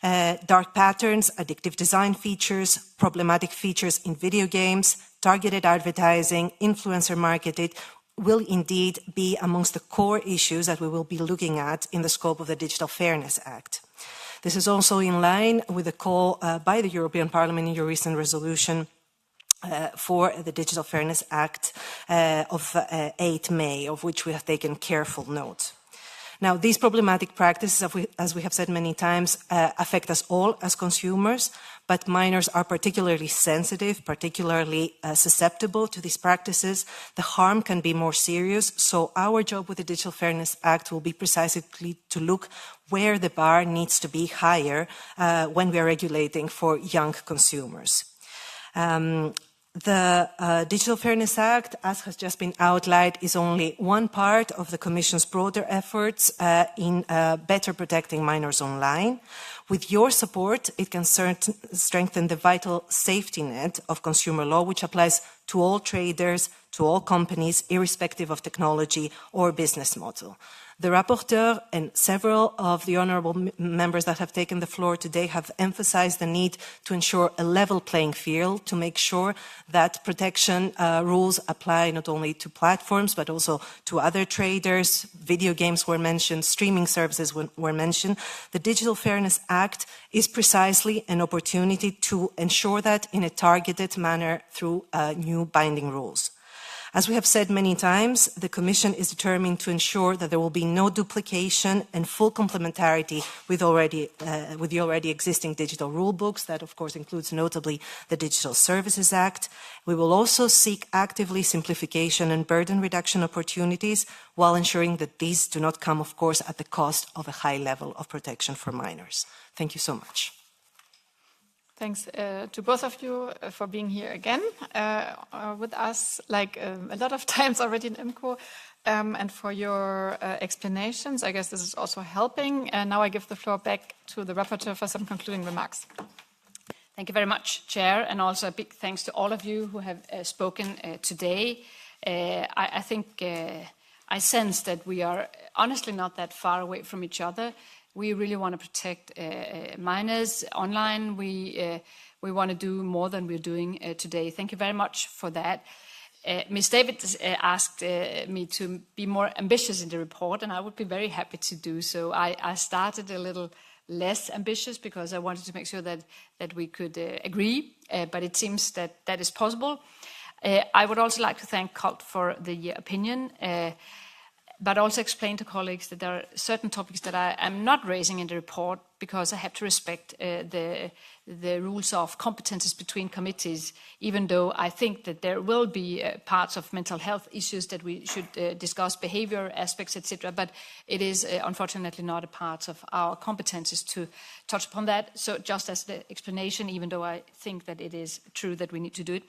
Speaker 19: Dark patterns, addictive design features, problematic features in video games, targeted advertising, influencer marketing will indeed be amongst the core issues that we will be looking at in the scope of the Digital Fairness Act. This is also in line with the call by the European Parliament in your recent resolution for the Digital Fairness Act of 8 May, of which we have taken careful note. Now, these problematic practices, as we have said many times, affect us all as consumers, but minors are particularly sensitive, particularly susceptible to these practices. The harm can be more serious, so our job with the Digital Fairness Act will be precisely to look where the bar needs to be higher when we are regulating for young consumers. The Digital Fairness Act, as has just been outlined, is only one part of the Commission's broader efforts in better protecting minors online. With your support, it can strengthen the vital safety net of consumer law, which applies to all traders, to all companies, irrespective of technology or business model. The rapporteur and several of the honourable members that have taken the floor today have emphasised the need to ensure a level playing field, to make sure that protection rules apply not only to platforms but also to other traders. Video games were mentioned, streaming services were mentioned. The Digital Fairness Act is precisely an opportunity to ensure that in a targeted manner through new binding rules. As we have said many times, the Commission is determined to ensure that there will be no duplication and full complementarity with the already existing digital rule books. That, of course, includes notably the Digital Services Act. We will also seek actively simplification and burden reduction opportunities while ensuring that these do not come, of course, at the cost of a high level of protection for minors. Thank you so much.
Speaker 1: Thanks to both of you for being here again with us, like a lot of times already in IMCO, and for your explanations. I guess this is also helping. And now I give the floor back to the rapporteur for some concluding remarks.
Speaker 2: Thank you very much, Chair, and also a big thanks to all of you who have spoken today. I think I sense that we are honestly not that far away from each other. We really want to protect minors online. We want to do more than we're doing today. Thank you very much for that. Ms. David asked me to be more ambitious in the report, and I would be very happy to do so. I started a little less ambitious because I wanted to make sure that we could agree, but it seems that that is possible. I would also like to thank CULT for the opinion. but also explain to colleagues that there are certain topics that I am not raising in the report because I have to respect the rules of competences between committees, even though I think that there will be parts of mental health issues that we should discuss, behavior aspects, etc. But it is unfortunately not a part of our competences to touch upon that. So just as the explanation, even though I think that it is true that we need to do it,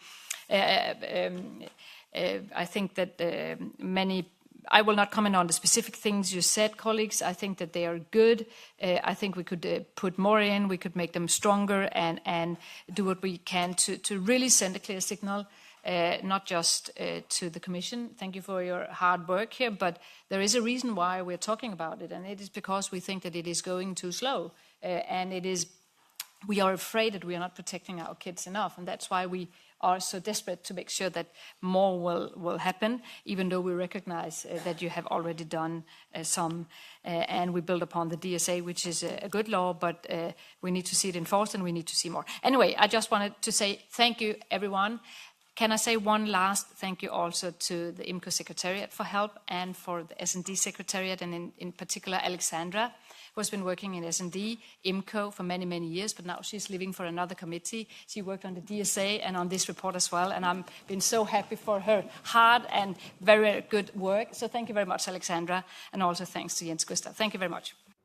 Speaker 2: I think that I will not comment on the specific things you said, colleagues. I think that they are good. I think we could put more in, we could make them stronger and do what we can to really send a clear signal, not just to the Commission. Thank you for your hard work here, but there is a reason why we're talking about it, and it is because we think that it is going too slow. We are afraid that we are not protecting our kids enough, and that's why we are so desperate to make sure that more will happen, even though we recognize that you have already done some, and we build upon the DSA, which is a good law, but we need to see it enforced and we need to see more. Anyway, I just wanted to say thank you, everyone. Can I say one last thank you also to the IMCO Secretariat for help, and for the S&D Secretariat, and in particular Alexandra, who has been working in S&D, IMCO for many, many years, but now she's leaving for another committee. She worked on the DSA and on this report as well, and I've been so happy for her hard and very good work. So thank you very much, Alexandra, and also thanks to Jens Gustav. Thank you very much.